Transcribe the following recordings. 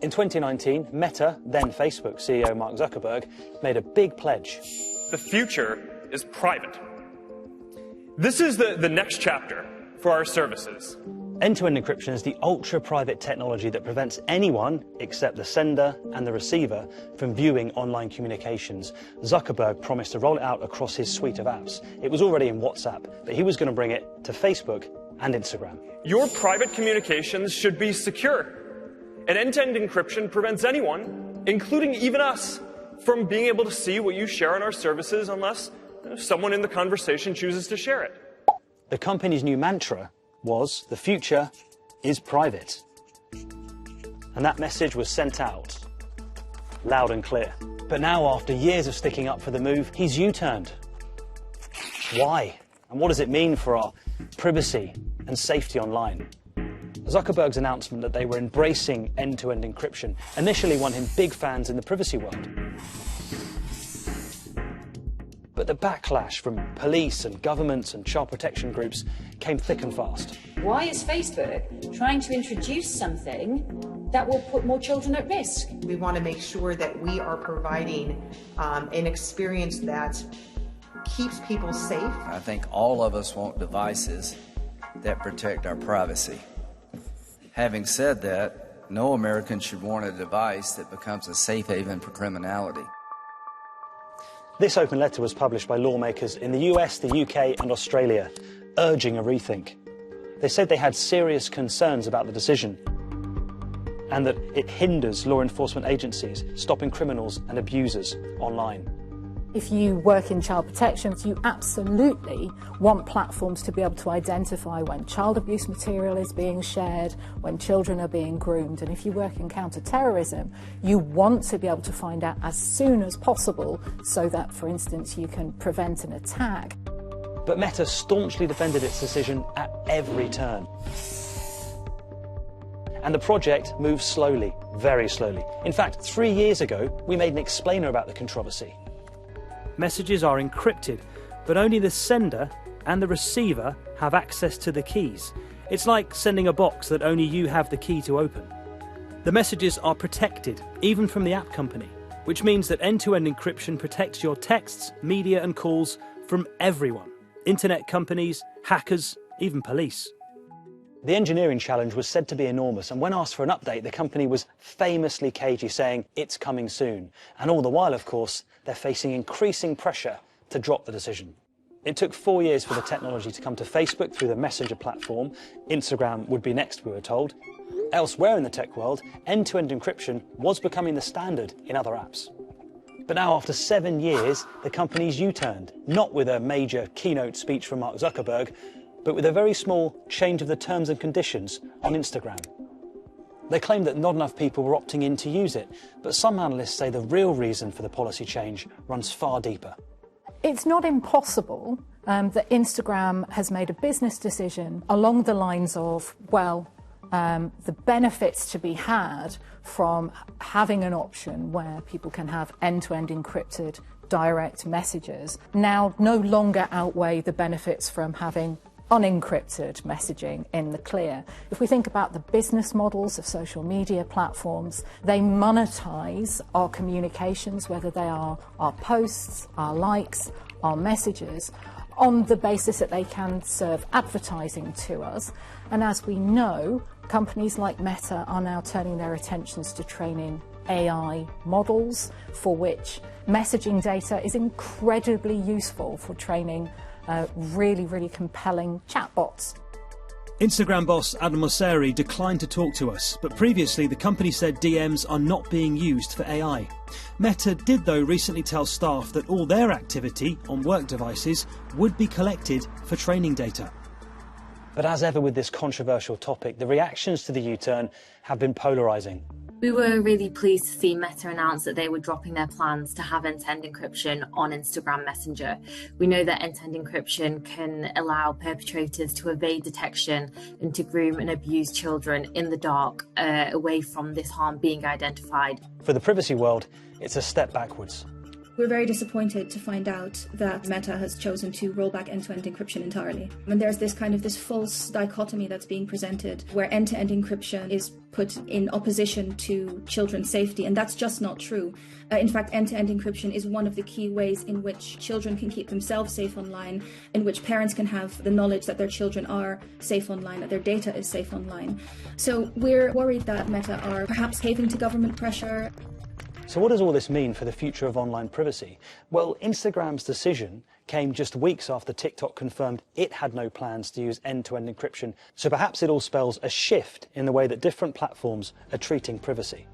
In 2019, Meta, then Facebook CEO Mark Zuckerberg, made a big pledge. The future is private. This is the next chapter for our services. End-to-end encryption is the ultra-private technology that prevents anyone, except the sender and the receiver, from viewing online communications. Zuckerberg promised to roll it out across his suite of apps. It was already in WhatsApp, but he was going to bring it to Facebook and Instagram. Your private communications should be secure. And end-to-end encryption prevents anyone, including even us, from being able to see what you share on our services unless someone in the conversation chooses to share it. The company's new mantra was, the future is private. And that message was sent out, loud and clear. But now, after years of sticking up for the move, he's U-turned. Why? And what does it mean for our privacy and safety online? Zuckerberg's announcement that they were embracing end-to-end encryption initially won him big fans in the privacy world. But the backlash from police and governments and child protection groups came thick and fast. Why is Facebook trying to introduce something that will put more children at risk? We want to make sure that we are providing an experience that keeps people safe. I think all of us want devices that protect our privacy. Having said that, no American should want a device that becomes a safe haven for criminality. This open letter was published by lawmakers in the US, the UK and Australia, urging a rethink. They said they had serious concerns about the decision and that it hinders law enforcement agencies stopping criminals and abusers online. If you work in child protection, you absolutely want platforms to be able to identify when child abuse material is being shared, when children are being groomed. And if you work in counter-terrorism, you want to be able to find out as soon as possible so that, for instance, you can prevent an attack. But Meta staunchly defended its decision at every turn. And the project moves slowly, very slowly. In fact, 3 years ago, we made an explainer about the controversy. Messages are encrypted, but only the sender and the receiver have access to the keys. It's like sending a box that only you have the key to open. The messages are protected, even from the app company, which means that end-to-end encryption protects your texts, media and calls from everyone. Internet companies, hackers, even police. The engineering challenge was said to be enormous, and when asked for an update, the company was famously cagey, saying it's coming soon. And all the while, of course, they're facing increasing pressure to drop the decision. It took 4 years for the technology to come to Facebook through the Messenger platform. Instagram would be next, we were told. Elsewhere in the tech world, end-to-end encryption was becoming the standard in other apps. But now, after 7 years, the company's U-turned, not with a major keynote speech from Mark Zuckerberg, but with a very small change of the terms and conditions on Instagram. They claim that not enough people were opting in to use it, but some analysts say the real reason for the policy change runs far deeper. It's not impossible that Instagram has made a business decision along the lines of, well, the benefits to be had from having an option where people can have end-to-end encrypted direct messages now no longer outweigh the benefits from having unencrypted messaging in the clear. If we think about the business models of social media platforms, they monetize our communications, whether they are our posts, our likes, our messages, on the basis that they can serve advertising to us. And as we know, companies like Meta are now turning their attentions to training AI models, for which messaging data is incredibly useful for training really compelling chatbots. Instagram boss Adam Mosseri declined to talk to us, but previously the company said DMs are not being used for AI. Meta did, though, recently tell staff that all their activity on work devices would be collected for training data. But as ever with this controversial topic, the reactions to the U-turn have been polarising. We were really pleased to see Meta announce that they were dropping their plans to have end-to-end encryption on Instagram Messenger. We know that end-to-end encryption can allow perpetrators to evade detection and to groom and abuse children in the dark, away from this harm being identified. For the privacy world, it's a step backwards. We're very disappointed to find out that Meta has chosen to roll back end-to-end encryption entirely. And there's this false dichotomy that's being presented where end-to-end encryption is put in opposition to children's safety, and that's just not true. In fact, end-to-end encryption is one of the key ways in which children can keep themselves safe online, in which parents can have the knowledge that their children are safe online, that their data is safe online. So we're worried that Meta are perhaps caving to government pressure. So what does all this mean for the future of online privacy? Well, Instagram's decision came just weeks after TikTok confirmed it had no plans to use end-to-end encryption. So perhaps it all spells a shift in the way that different platforms are treating privacy.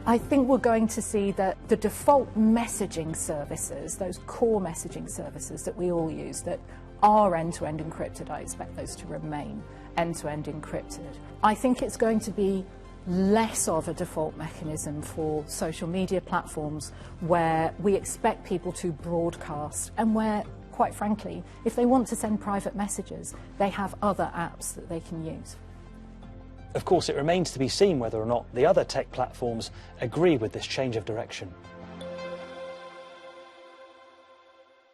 I think we're going to see that the default messaging services, those core messaging services that we all use that are end-to-end encrypted, I expect those to remain end-to-end encrypted. I think it's going to be less of a default mechanism for social media platforms where we expect people to broadcast and where, quite frankly, if they want to send private messages, they have other apps that they can use. Of course, it remains to be seen whether or not the other tech platforms agree with this change of direction.